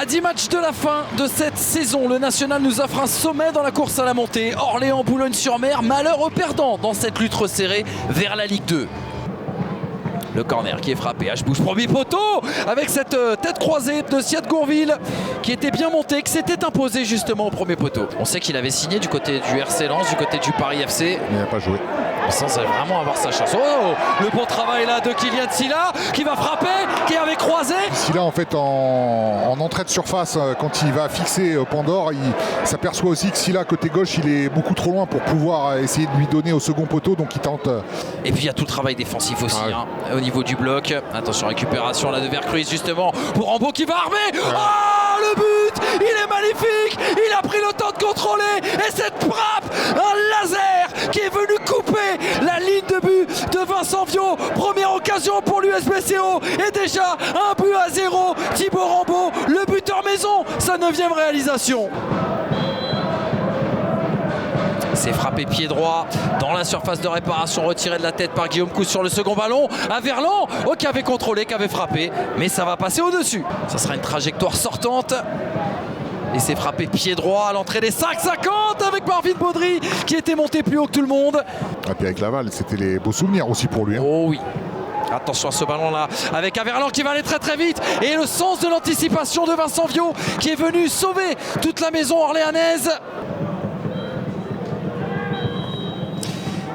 À 10 matchs de la fin de cette saison, le National nous offre un sommet dans la course à la montée. Orléans-Boulogne-sur-Mer, malheur aux perdants dans cette lutte resserrée vers la Ligue 2. Le corner qui est frappé, H-Bouche, premier poteau avec cette tête croisée de Siad Gourville qui était bien monté, qui s'était imposé justement au premier poteau. On sait qu'il avait signé du côté du RC Lens, du côté du Paris FC. Il n'a pas joué. Sans vraiment avoir sa chance. Oh, le bon travail là de Kylian Silla qui va frapper, qui avait croisé. Silla en fait en entrée de surface, quand il va fixer Pandore, il s'aperçoit aussi que Silla côté gauche il est beaucoup trop loin pour pouvoir essayer de lui donner au second poteau, donc il tente. Et puis il y a tout le travail défensif aussi au niveau du bloc. Attention, récupération là de Vercruis justement pour Rambo qui va armer. Oh, le but, il est magnifique, il a pris le temps de contrôler et cette frappe, un laser qui est venu couper la ligne de but de Vincent Viot. Première occasion pour l'USBCO et déjà 1-0. Thibaut Rambo, le buteur maison, sa 9e réalisation. C'est frappé pied droit dans la surface de réparation, retiré de la tête par Guillaume Cousse sur le second ballon. À Verlan, qui avait contrôlé, qui avait frappé, mais ça va passer au-dessus. Ça sera une trajectoire sortante. Et c'est frappé pied droit à l'entrée des 5,50 avec Marvin Baudry qui était monté plus haut que tout le monde. Et puis avec Laval, c'était les beaux souvenirs aussi pour lui. Oh oui. Attention à ce ballon-là avec Averland qui va aller très très vite. Et le sens de l'anticipation de Vincent Viot qui est venu sauver toute la maison orléanaise.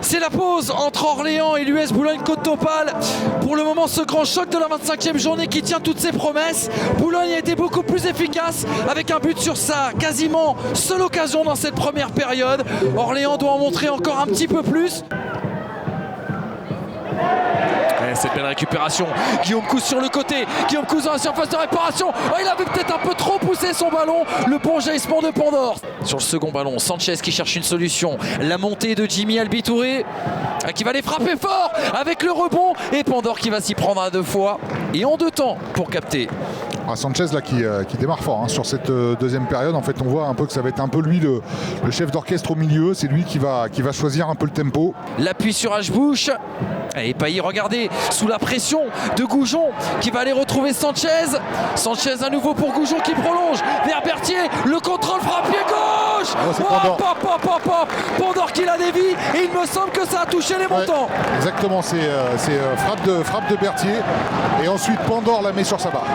C'est la pause entre Orléans et l'US Boulogne-Côte-d'Opale. Pour le moment, ce grand choc de la 25e journée qui tient toutes ses promesses. Boulogne a été beaucoup plus efficace avec un but sur sa quasiment seule occasion dans cette première période. Orléans doit en montrer encore un petit peu plus. Cette belle récupération, Guillaume Cousse sur le côté, Guillaume Cousse dans la surface de réparation. Oh, il avait peut-être un peu trop poussé son ballon, le bon jaillissement de Pandore. Sur le second ballon, Sanchez qui cherche une solution, la montée de Jimmy Albitouré qui va les frapper fort avec le rebond et Pandore qui va s'y prendre à 2 fois et en 2 temps pour capter. Sanchez là qui démarre fort sur cette deuxième période. En fait on voit un peu que ça va être un peu lui le chef d'orchestre au milieu. C'est lui qui va choisir un peu le tempo. L'appui sur H-Bouche. Et Pailly, regardez, sous la pression de Goujon qui va aller retrouver Sanchez. Sanchez à nouveau pour Goujon qui prolonge vers Berthier. Le contrôle frappe pied gauche. Pandore qui la dévie et il me semble que ça a touché les montants. Exactement, c'est frappe de Berthier et ensuite Pandore la met sur sa barre.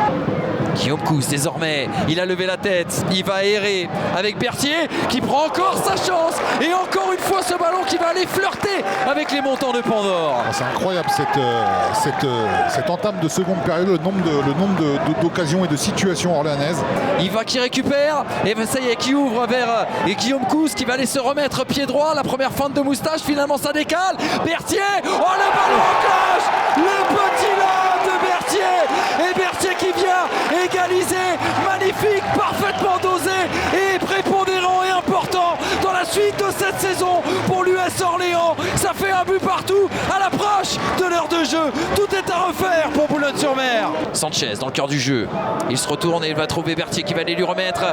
Guillaume Cousse désormais, il a levé la tête, il va errer avec Berthier qui prend encore sa chance et encore une fois ce ballon qui va aller flirter avec les montants de Pandore. C'est incroyable cette entame de seconde période, le nombre d'occasions et de situations orléanaises. Il va qui récupère et ça y est qui ouvre vers Guillaume Cousse qui va aller se remettre pied droit, la première feinte de moustache, finalement ça décale. Berthier, oh le ballon en cloche, le petit là de Berthier et Berthier qui vient égaliser, magnifique, parfaitement dosé et prépondérant et important dans la suite de cette saison pour l'US Orléans. Ça fait un but partout à l'approche de l'heure de jeu. Tout est à refaire pour Boulogne-sur-Mer. Sanchez dans le cœur du jeu. Il se retourne et il va trouver Berthier qui va aller lui remettre.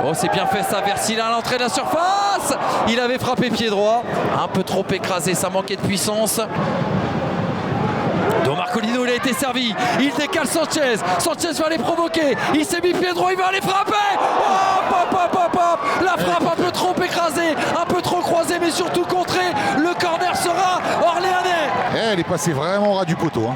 Oh, c'est bien fait ça, Versila à l'entrée de la surface. Il avait frappé pied droit. Un peu trop écrasé, ça manquait de puissance. Don Marcolino, il a été servi, il décale Sanchez, Sanchez va les provoquer, il s'est mis pied droit, il va aller frapper. La frappe un peu trop écrasée, un peu trop croisée, mais surtout contrée. Le corner sera orléanais. Elle est passée vraiment au ras du poteau.